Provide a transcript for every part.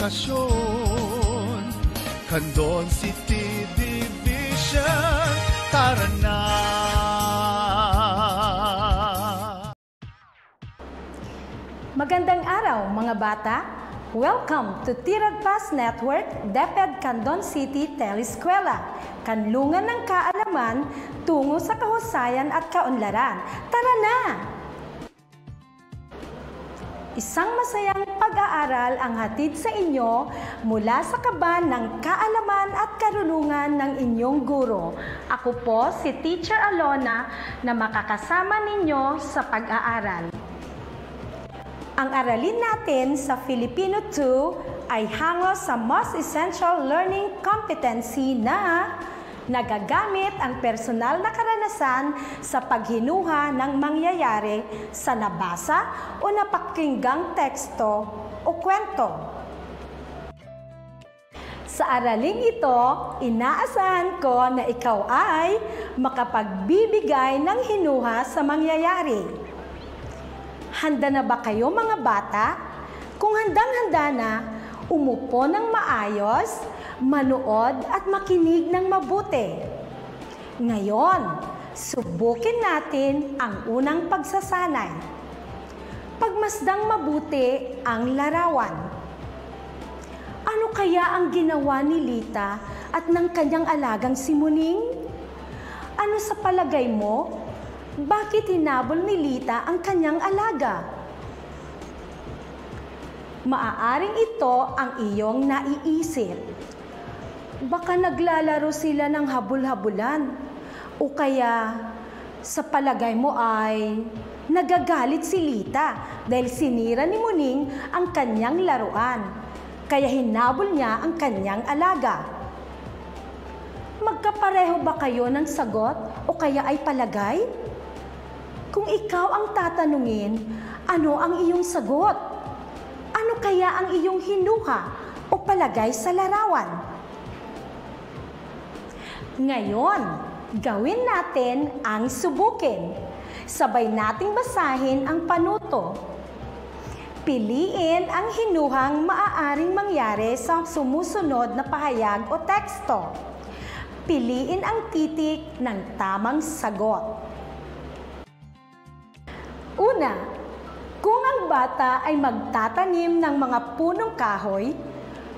edukasyon. Candon City Division, tara na! Magandang araw mga bata! Welcome to Tiradpas Network, DepEd Candon City Teleskwela, kanlungan ng kaalaman tungo sa kahusayan at kaunlaran. Tara na! Isang masayang pag-aaral ang hatid sa inyo mula sa kaban ng kaalaman at karunungan ng inyong guro. Ako po si Teacher Alona na makakasama ninyo sa pag-aaral. Ang aralin natin sa Filipino 2 ay hango sa most essential learning competency na nagagamit ang personal na karanasan sa paghinuha ng mangyayari sa nabasa o napakinggang teksto o kwento. Sa araling ito, inaasahan ko na ikaw ay makapagbibigay ng hinuha sa mangyayari. Handa na ba kayo mga bata? Kung handang-handa na, umupo ng maayos, manood at makinig ng mabuti. Ngayon, subukin natin ang unang pagsasanay. Pagmasdang mabuti ang larawan. Ano kaya ang ginawa ni Lita at ng kanyang alagang si Muning? Ano sa palagay mo? Bakit hinabol ni Lita ang kanyang alaga? Maaaring ito ang iyong naiisip. Baka naglalaro sila ng habul-habulan o kaya sa palagay mo ay nagagalit si Lita dahil sinira ni Muning ang kanyang laruan kaya hinabol niya ang kanyang alaga. Magkapareho ba kayo ng sagot o kaya ay palagay? Kung ikaw ang tatanungin, ano ang iyong sagot? Ano kaya ang iyong hinuha o palagay sa larawan? Ngayon, gawin natin ang subukin. Sabay nating basahin ang panuto. Piliin ang hinuhang maaaring mangyari sa sumusunod na pahayag o teksto. Piliin ang titik ng tamang sagot. Una, kung ang bata ay magtatanim ng mga punong kahoy,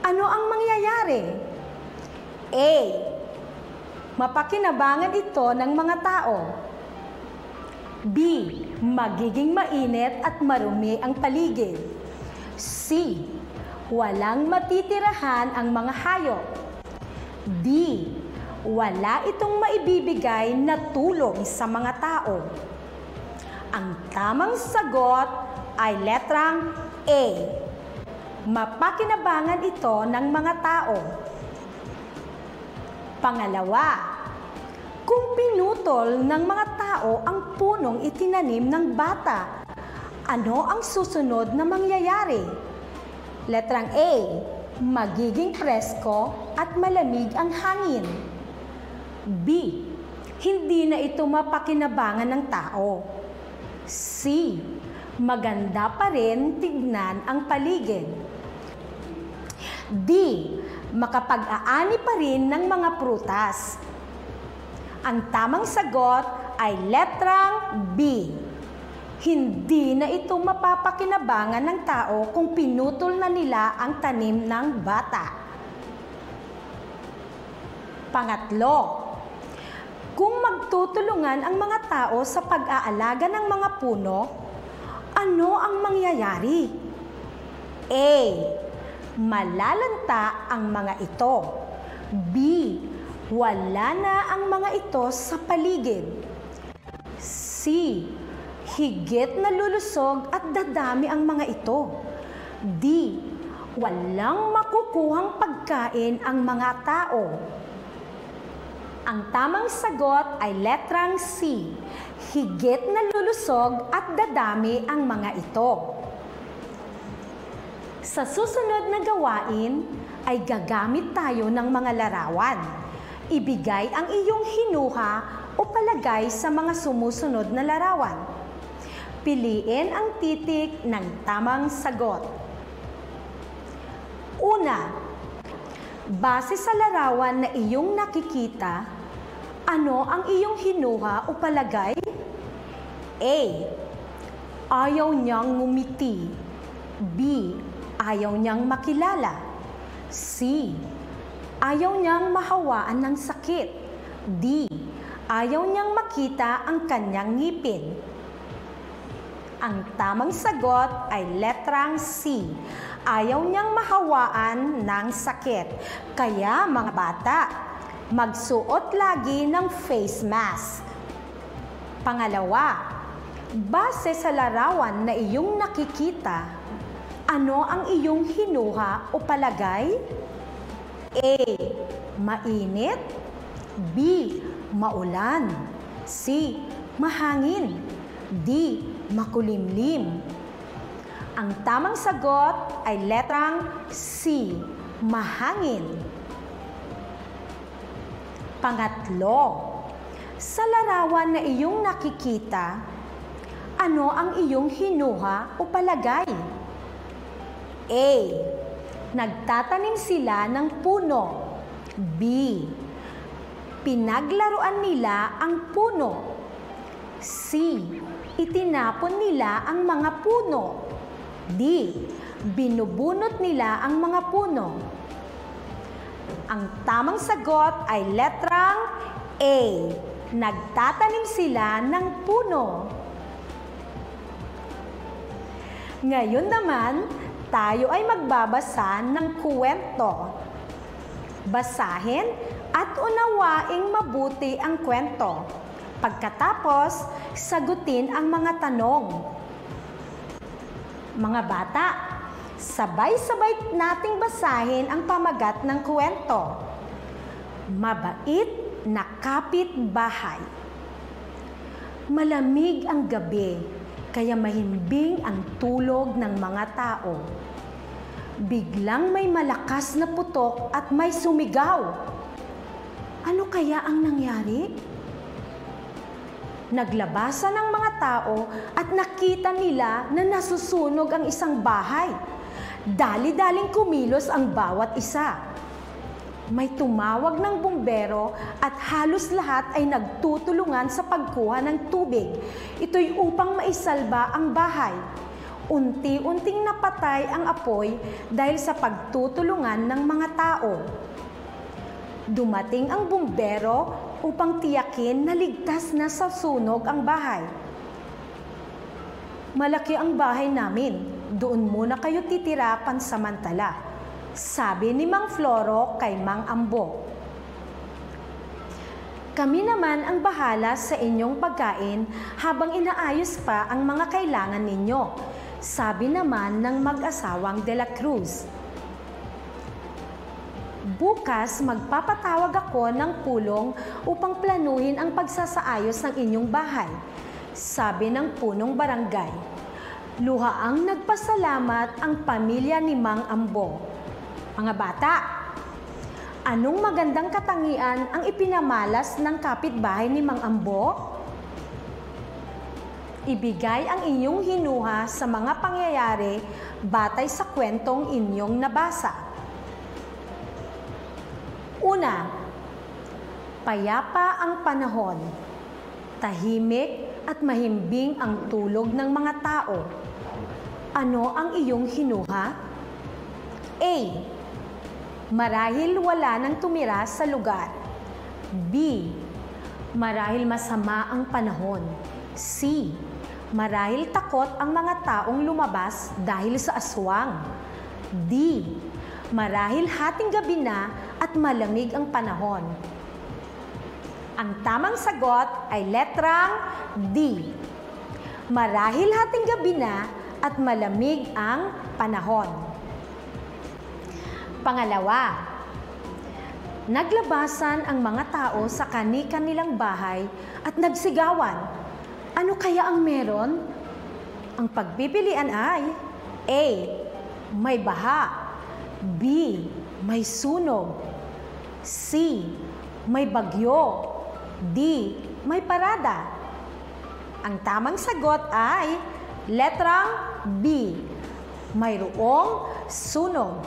ano ang mangyayari? A. Mapakinabangan ito ng mga tao. B. Magiging mainit at marumi ang paligid. C. Walang matitirahan ang mga hayop. D. Wala itong maibibigay na tulong sa mga tao. Ang tamang sagot ay letrang A. Mapakinabangan ito ng mga tao. Pangalawa, kung pinutol ng mga tao ang punong itinanim ng bata, ano ang susunod na mangyayari? Letrang A. Magiging presko at malamig ang hangin. B. Hindi na ito mapakinabangan ng tao. C. Maganda pa rin tignan ang paligid. D. Makapag-aani pa rin ng mga prutas. Ang tamang sagot ay letrang B. Hindi na ito mapapakinabangan ng tao kung pinutol na nila ang tanim ng bata. Pangatlo, kung magtutulungan ang mga tao sa pag-aalaga ng mga puno, ano ang mangyayari? A. Malalanta ang mga ito. B. Wala na ang mga ito sa paligid. C. Higit na lulusog at dadami ang mga ito. D. Walang makukuhang pagkain ang mga tao. Ang tamang sagot ay letrang C. Higit na lulusog at dadami ang mga ito. Sa susunod na gawain ay gagamit tayo ng mga larawan. Ibigay ang iyong hinuha o palagay sa mga sumusunod na larawan. Piliin ang titik ng tamang sagot. Una, base sa larawan na iyong nakikita, ano ang iyong hinuha o palagay? A. Ayaw niyang ngumiti. B. Ayaw niyang makilala. C. Ayaw niyang mahawaan ng sakit. D. Ayaw niyang makita ang kanyang ngipin. Ang tamang sagot ay letrang C. Ayaw niyang mahawaan ng sakit. Kaya mga bata, magsuot lagi ng face mask. Pangalawa, base sa larawan na iyong nakikita, ano ang iyong hinuha o palagay? A. Mainit. B. Maulan. C. Mahangin. D. Makulimlim. Ang tamang sagot ay letrang C. Mahangin. Pangatlo, sa larawan na iyong nakikita, ano ang iyong hinuha o palagay? A. Nagtatanim sila ng puno. B. Pinaglaruan nila ang puno. C. Itinapon nila ang mga puno. D. Binubunot nila ang mga puno. Ang tamang sagot ay letrang A. Nagtatanim sila ng puno. Ngayon naman, tayo ay magbabasa ng kwento. Basahin at unawaing mabuti ang kwento. Pagkatapos, sagutin ang mga tanong. Mga bata, sabay-sabay nating basahin ang pamagat ng kwento. Mabait na kapitbahay. Malamig ang gabi, kaya mahimbing ang tulog ng mga tao. Biglang may malakas na putok at may sumigaw. Ano kaya ang nangyari? Naglabasan ang mga tao at nakita nila na nasusunog ang isang bahay. Dali-daling kumilos ang bawat isa. May tumawag ng bumbero at halos lahat ay nagtutulungan sa pagkuha ng tubig. Ito'y upang maisalba ang bahay. Unti-unting napatay ang apoy dahil sa pagtutulungan ng mga tao. Dumating ang bumbero upang tiyakin na ligtas na sa sunog ang bahay. Malaki ang bahay namin. Doon muna kayo titira pansamantala, sabi ni Mang Floro kay Mang Ambo. Kami naman ang bahala sa inyong pagkain habang inaayos pa ang mga kailangan ninyo, sabi naman ng mag-asawang De la Cruz. Bukas magpapatawag ako ng pulong upang planuhin ang pagsasaayos ng inyong bahay, sabi ng punong barangay. Luhaang nagpasalamat ang pamilya ni Mang Ambo. Mga bata, anong magandang katangian ang ipinamalas ng kapitbahay ni Mang Ambo? Ibigay ang inyong hinuha sa mga pangyayari batay sa kwentong inyong nabasa. Una, payapa ang panahon. Tahimik at mahimbing ang tulog ng mga tao. Ano ang iyong hinuha? A. Marahil wala nang tumira sa lugar. B. Marahil masama ang panahon. C. Marahil takot ang mga taong lumabas dahil sa aswang. D. Marahil hating gabi na at malamig ang panahon. Ang tamang sagot ay letrang D. Marahil hating gabi na at malamig ang panahon. Pangalawa, naglabasan ang mga tao sa kani-kanilang bahay at nagsigawan. Ano kaya ang meron? Ang pagpipilian ay A. May baha. B. May sunog. C. May bagyo. D. May parada. Ang tamang sagot ay letrang B. Mayroong sunog.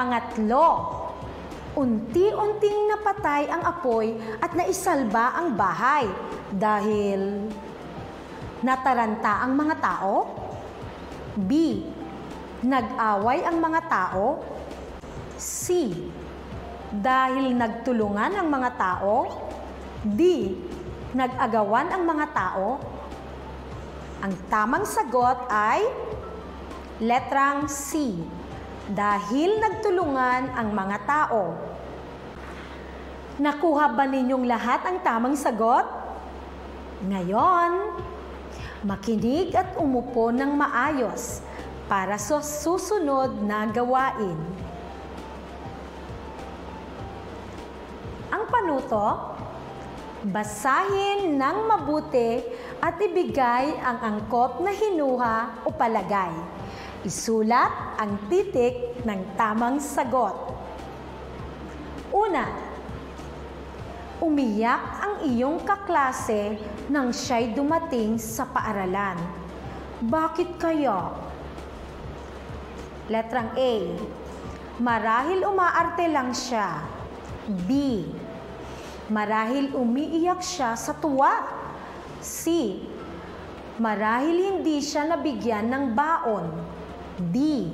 Pangatlo, unti-unting napatay ang apoy at naisalba ang bahay dahil nataranta ang mga tao? B. Nag-away ang mga tao? C. Dahil nagtulungan ang mga tao? D. Nag-agawan ang mga tao? Ang tamang sagot ay letrang C. Dahil nagtulungan ang mga tao. Nakuha ba ninyong lahat ang tamang sagot? Ngayon, makinig at umupo ng maayos para sa susunod na gawain. Ang panuto, basahin ng mabuti at ibigay ang angkop na hinuha o palagay. Isulat ang titik ng tamang sagot. Una, umiyak ang iyong kaklase nang siya'y dumating sa paaralan. Bakit kaya? Letrang A, marahil umaarte lang siya. B, marahil umiiyak siya sa tuwa. C, marahil hindi siya nabigyan ng baon. D,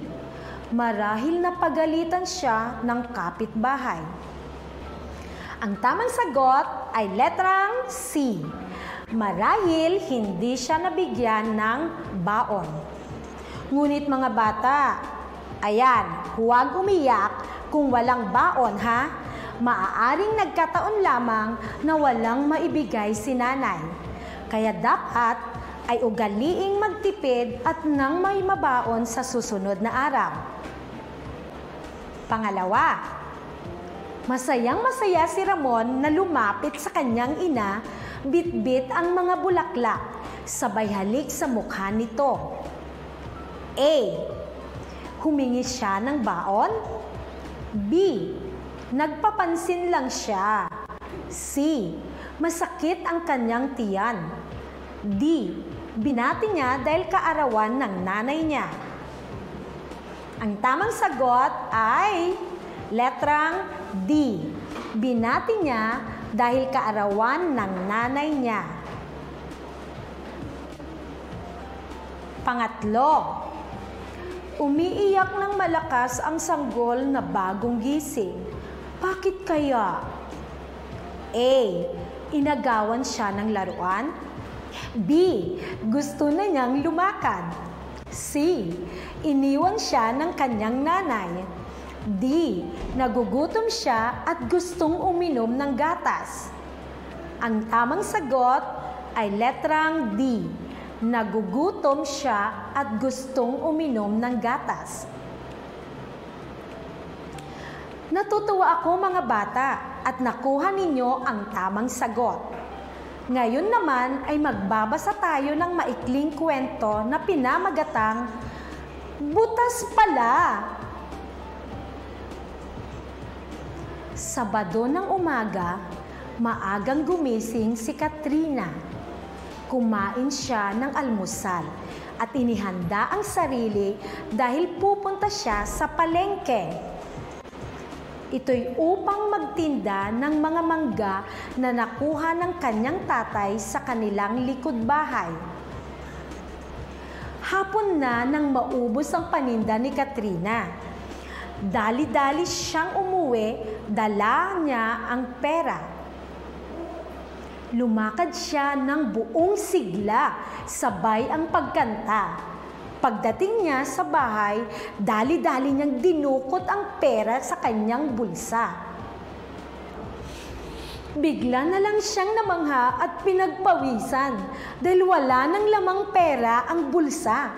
marahil napagalitan siya ng kapitbahay. Ang tamang sagot ay letrang C. Marahil hindi siya nabigyan ng baon. Ngunit mga bata, ayan, huwag umiyak kung walang baon ha. Maaaring nagkataon lamang na walang maibigay si nanay. Kaya dapat ay ugaliing magtipid at nang may mabaon sa susunod na araw. Pangalawa, masayang-masaya si Ramon na lumapit sa kanyang ina, bit-bit ang mga bulaklak, sabay halik sa mukha nito. A, humingi siya ng baon? B, nagpapansin lang siya. C, masakit ang kanyang tiyan. D, binati niya dahil kaarawan ng nanay niya. Ang tamang sagot ay letrang D. Binati niya dahil kaarawan ng nanay niya. Pangatlo, umiiyak ng malakas ang sanggol na bagong gising. Bakit kaya? A, inagawan siya ng laruan. B, gusto na niyang lumakad. C, iniwan siya ng kanyang nanay. D, nagugutom siya at gustong uminom ng gatas. Ang tamang sagot ay letrang D. Nagugutom siya at gustong uminom ng gatas. Natutuwa ako mga bata at nakuha ninyo ang tamang sagot. Ngayon naman ay magbabasa tayo ng maikling kwento na pinamagatang Butas Pala. Sabado ng umaga, maagang gumising si Katrina. Kumain siya ng almusal at inihanda ang sarili dahil pupunta siya sa palengke. Ito'y upang magtinda ng mga mangga na nakuha ng kanyang tatay sa kanilang likod bahay. Hapon na nang maubos ang paninda ni Katrina. Dali-dali siyang umuwi, dala niya ang pera. Lumakad siya ng buong sigla, sabay ang pagkanta. Pagdating niya sa bahay, dali-dali niyang dinukot ang pera sa kanyang bulsa. Bigla na lang siyang namangha at pinagpawisan dahil wala nang lamang pera ang bulsa.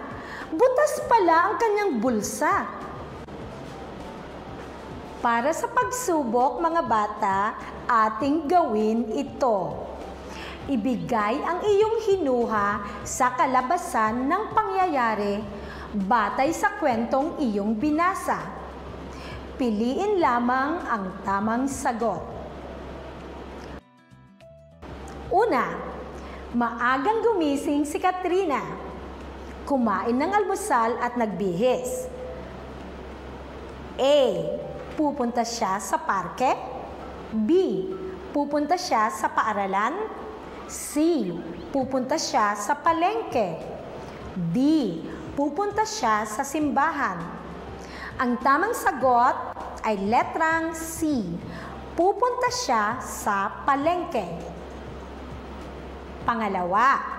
Butas pala ang kanyang bulsa. Para sa pagsubok, mga bata, ating gawin ito. Ibigay ang iyong hinuha sa kalabasan ng pangyayari batay sa kwentong iyong binasa. Piliin lamang ang tamang sagot. Una, maagang gumising si Katrina. Kumain ng almusal at nagbihis. A. Pupunta siya sa parke. B. Pupunta siya sa paaralan. C. Pupunta siya sa palengke. D. Pupunta siya sa simbahan. Ang tamang sagot ay letrang C. Pupunta siya sa palengke. Pangalawa,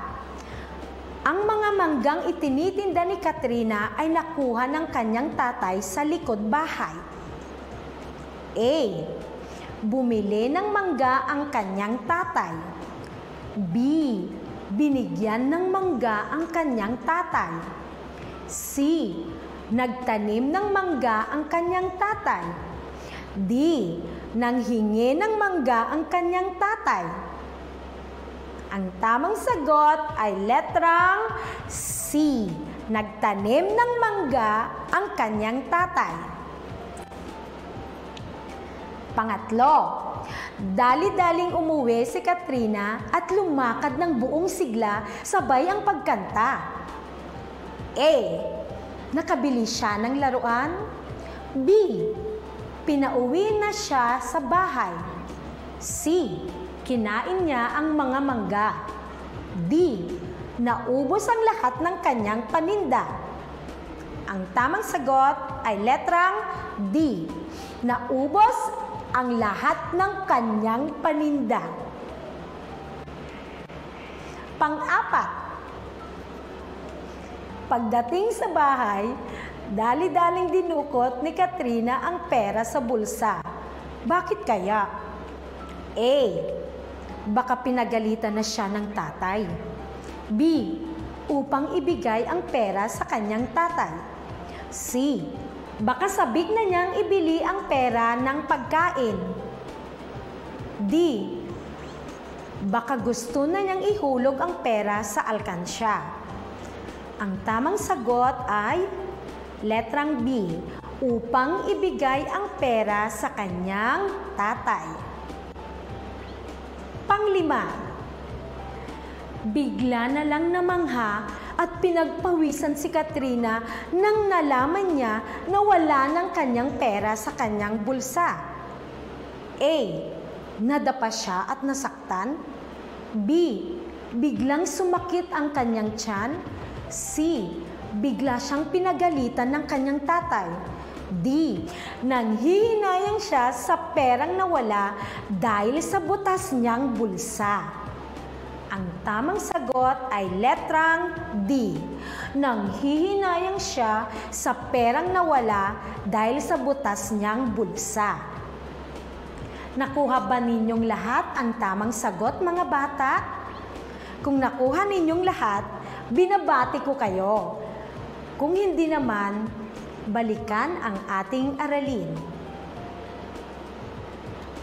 ang mga manggang itinitinda ni Katrina ay nakuha ng kanyang tatay sa likod bahay. A. Bumili ng mangga ang kanyang tatay. B. Binigyan ng mangga ang kanyang tatay. C. Nagtanim ng mangga ang kanyang tatay. D. Nanghingi ng mangga ang kanyang tatay. Ang tamang sagot ay letrang C. Nagtanim ng mangga ang kanyang tatay. Pangatlo, dali-daling umuwi si Katrina at lumakad ng buong sigla sabay ang pagkanta. A. Nakabili siya ng laruan. B. Pinauwi na siya sa bahay. C. Kinain niya ang mga mangga. D. Naubos ang lahat ng kanyang paninda. Ang tamang sagot ay letrang D. Naubos ang lahat ng kanyang paninda. Pang-apat, pagdating sa bahay, dali-daling dinukot ni Katrina ang pera sa bulsa. Bakit kaya? A. Baka pinagalitan na siya ng tatay. B. Upang ibigay ang pera sa kanyang tatay. C. Baka sabik na niyang ibili ang pera ng pagkain. D. Baka gusto na niyang ihulog ang pera sa alkansya. Ang tamang sagot ay letrang B. Upang ibigay ang pera sa kanyang tatay. Panglima, bigla na lang namangha at pinagpawisan si Katrina nang nalaman niya na wala ng kanyang pera sa kanyang bulsa. A. Nadapa siya at nasaktan. B. Biglang sumakit ang kanyang tiyan. C. Bigla siyang pinagalitan ng kanyang tatay. D. Nanghihinayang siya sa perang nawala dahil sa butas niyang bulsa. Ang tamang sagot ay letrang D. Nanghihinayang siya sa perang nawala dahil sa butas niyang bulsa. Nakuha ba ninyong lahat ang tamang sagot, mga bata? Kung nakuha ninyong lahat, binabati ko kayo. Kung hindi naman, balikan ang ating aralin.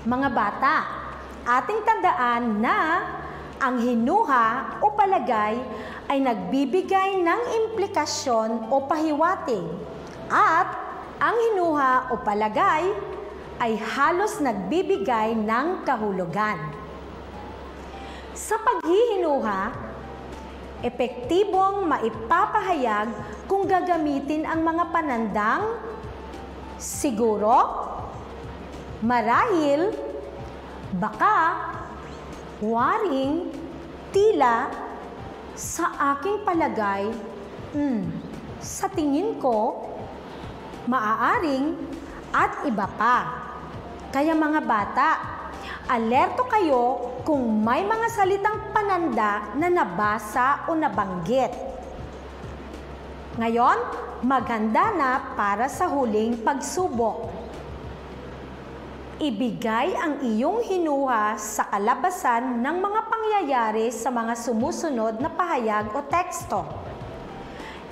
Mga bata, ating tandaan na ang hinuha o palagay ay nagbibigay ng implikasyon o pahiwatig at ang hinuha o palagay ay halos nagbibigay ng kahulugan. Sa paghihinuha, epektibong maipapahayag kung gagamitin ang mga panandang siguro, marahil, baka, waring, tila, sa aking palagay, sa tingin ko, maaaring, at iba pa. Kaya mga bata, alerto kayo kung may mga salitang pananda na nabasa o nabanggit. Ngayon, maghanda na para sa huling pagsubok. Ibigay ang iyong hinuha sa kalabasan ng mga pangyayari sa mga sumusunod na pahayag o teksto.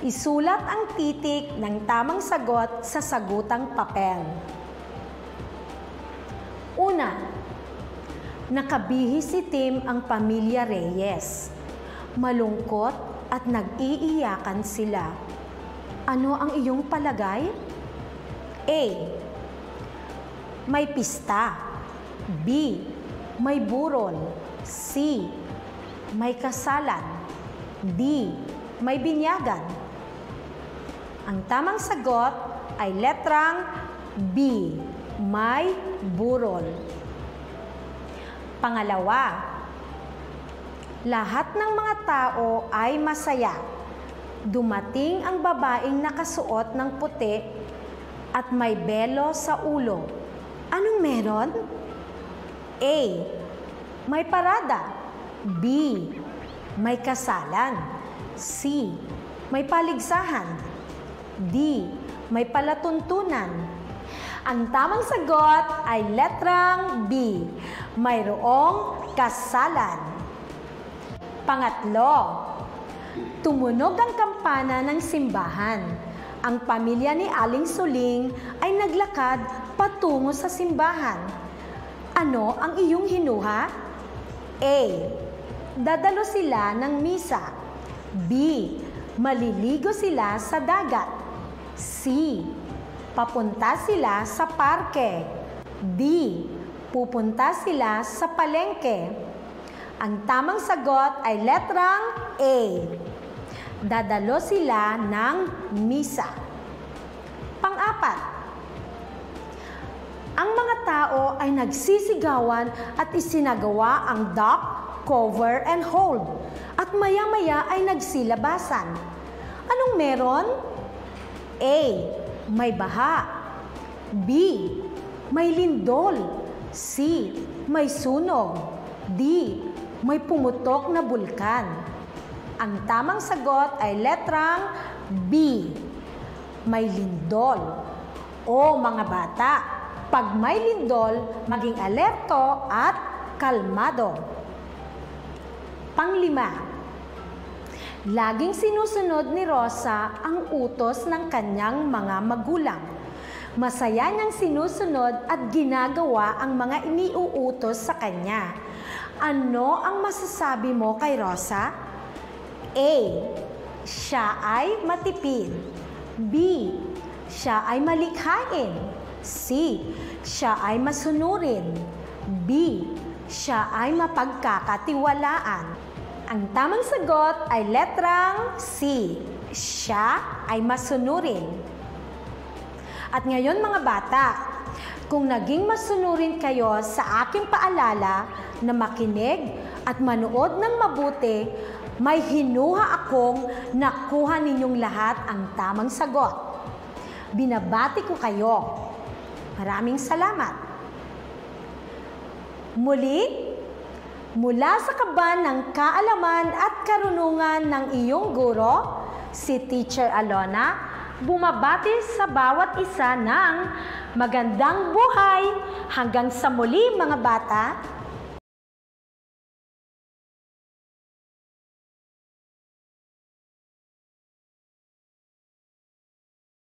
Isulat ang titik ng tamang sagot sa sagutang papel. Una, nakabihis si Tim ang pamilya Reyes. Malungkot at nag-iiyakan sila. Ano ang iyong palagay? A. May pista. B. May burol. C. May kasalan. D. May binyagan. Ang tamang sagot ay letrang B. May burol. Pangalawa, lahat ng mga tao ay masaya. Dumating ang babaeng nakasuot ng puti at may belo sa ulo. Anong meron? A. May parada. B. May kasalan. C. May paligsahan. D. May palatuntunan. Ang tamang sagot ay letrang B. Mayroong kasalan. Pangatlo, tumunog ang kampana ng simbahan. Ang pamilya ni Aling Suling ay naglakad patungo sa simbahan. Ano ang iyong hinuha? A. Dadalo sila ng misa. B. Maliligo sila sa dagat. C. Papunta sila sa parke. D. Pupunta sila sa palengke. Ang tamang sagot ay letrang A. Dadalo sila ng misa. Pang-apat, ang mga tao ay nagsisigawan at isinagawa ang duck, cover, and hold. At maya-maya ay nagsilabasan. Anong meron? A. May baha. B. May lindol. C. May sunog. D. May pumutok na bulkan. Ang tamang sagot ay letrang B. May lindol. O mga bata, pag may lindol, maging alerto at kalmado. Panglima, laging sinusunod ni Rosa ang utos ng kanyang mga magulang. Masaya niyang sinusunod at ginagawa ang mga iniuutos sa kanya. Ano ang masasabi mo kay Rosa? A. Siya ay matipid. B. Siya ay malikhain. C. Siya ay masunurin. B. Siya ay mapagkakatiwalaan. Ang tamang sagot ay letrang C. Siya ay masunurin. At ngayon mga bata, kung naging masunurin kayo sa aking paalala na makinig at manood ng mabuti, may hinuha akong nakuha ninyong lahat ang tamang sagot. Binabati ko kayo. Maraming salamat. Muli, mula sa kaban ng kaalaman at karunungan ng iyong guro, si Teacher Alona, bumabati sa bawat isa ng magandang buhay hanggang sa muli mga bata.